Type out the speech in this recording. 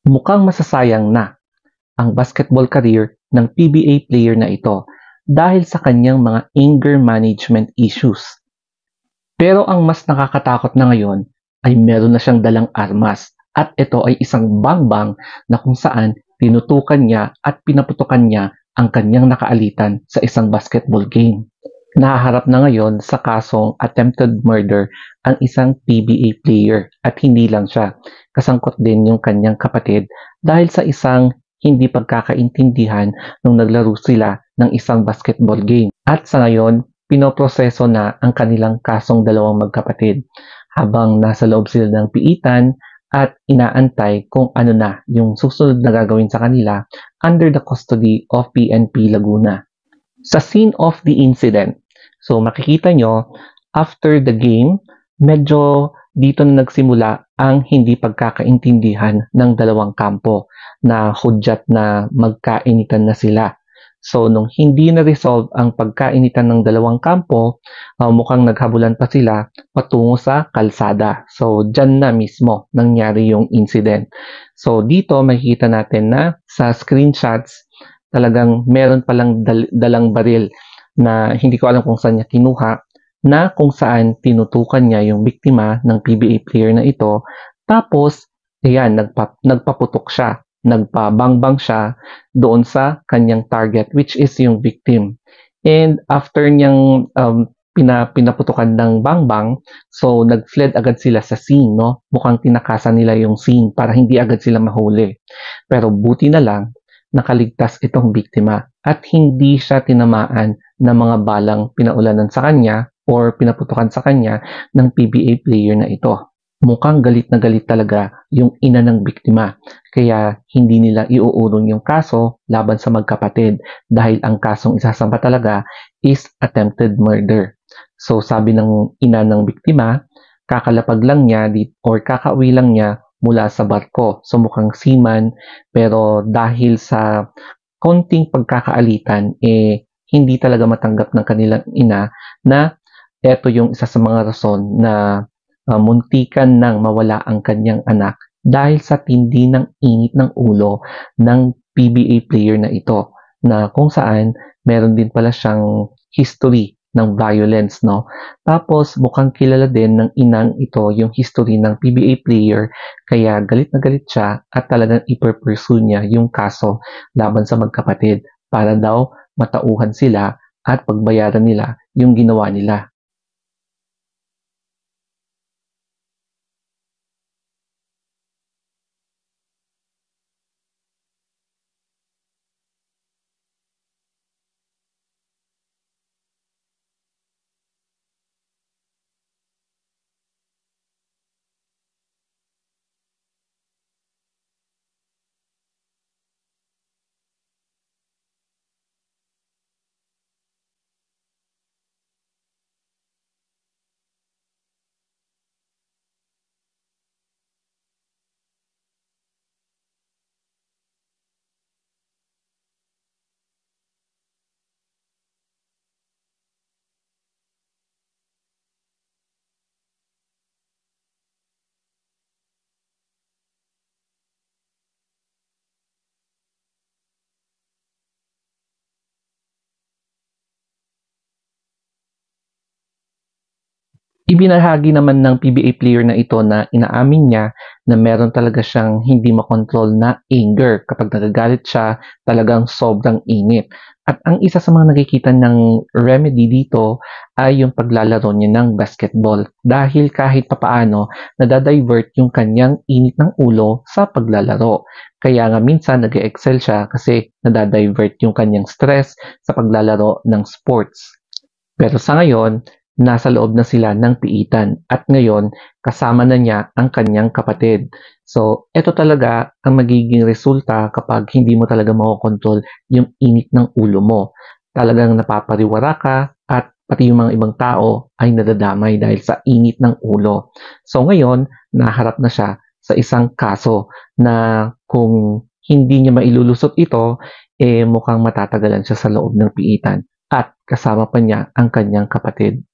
Mukhang masasayang na ang basketball career ng PBA player na ito dahil sa kanyang mga anger management issues. Pero ang mas nakakatakot na ngayon ay meron na siyang dalang armas at ito ay isang bangbang na kung saan tinutukan niya at pinaputukan niya ang kanyang nakaalitan sa isang basketball game. Nahaharap na ngayon sa kasong attempted murder ang isang PBA player at hindi lang siya. Kasangkot din yung kanyang kapatid dahil sa isang hindi pagkakaintindihan nung naglaro sila ng isang basketball game. At sa ngayon, pinoproseso na ang kanilang kasong dalawang magkapatid habang nasa loob sila ng piitan at inaantay kung ano na yung susunod na gagawin sa kanila under the custody of PNP Laguna. Sa scene of the incident, so makikita nyo, after the game, medyo dito na nagsimula ang hindi pagkakaintindihan ng dalawang kampo na hudyat na magkainitan na sila. So nung hindi na-resolve ang pagkainitan ng dalawang kampo, mukhang naghabulan pa sila patungo sa kalsada. So dyan na mismo nangyari yung incident. So dito makikita natin na sa screenshots, talagang meron palang dalang baril na hindi ko alam kung saan niya kinuha, na kung saan tinutukan niya yung biktima ng PBA player na ito. Tapos, ayan, nagpaputok siya, nagpabangbang siya doon sa kanyang target, which is yung victim. And after niyang pinaputukan ng bangbang, so nag-fled agad sila sa scene, no? Mukhang tinakasan nila yung scene para hindi agad sila mahuli. Pero buti na lang, nakaligtas itong biktima at hindi siya tinamaan ng mga balang pinaulanan sa kanya or pinaputukan sa kanya ng PBA player na ito. Mukhang galit na galit talaga yung ina ng biktima, kaya hindi nila iuurong yung kaso laban sa magkapatid dahil ang kasong isasampa talaga is attempted murder. So sabi ng ina ng biktima, kakalapag lang niya or kakauwi lang niya mula sa barko. So mukhang seaman, pero dahil sa konting pagkakaalitan, hindi talaga matanggap ng kanilang ina na eto yung isa sa mga rason na muntikan nang mawala ang kanyang anak dahil sa tindi ng init ng ulo ng PBA player na ito, na kung saan meron din pala siyang history ng violence, no? Tapos mukhang kilala din ng inang ito yung history ng PBA player, kaya galit na galit siya at talagang iper-pursue niya yung kaso laban sa magkapatid para daw matauhan sila at pagbayaran nila yung ginawa nila. Ibinahagi naman ng PBA player na ito na inaamin niya na meron talaga siyang hindi makontrol na anger. Kapag nagagalit siya, talagang sobrang init. At ang isa sa mga nakikita ng remedy dito ay yung paglalaro niya ng basketball. Dahil kahit papaano, nadadivert yung kanyang init ng ulo sa paglalaro. Kaya nga minsan nag-excel siya kasi nadadivert yung kanyang stress sa paglalaro ng sports. Pero sa ngayon, nasa loob na sila ng piitan at ngayon kasama na niya ang kanyang kapatid. So, ito talaga ang magiging resulta kapag hindi mo talaga makokontrol yung init ng ulo mo. Talagang napapariwara ka at pati yung mga ibang tao ay nadadamay dahil sa init ng ulo. So ngayon, naharap na siya sa isang kaso na kung hindi niya mailulusot ito, mukhang matatagalan siya sa loob ng piitan at kasama pa niya ang kanyang kapatid.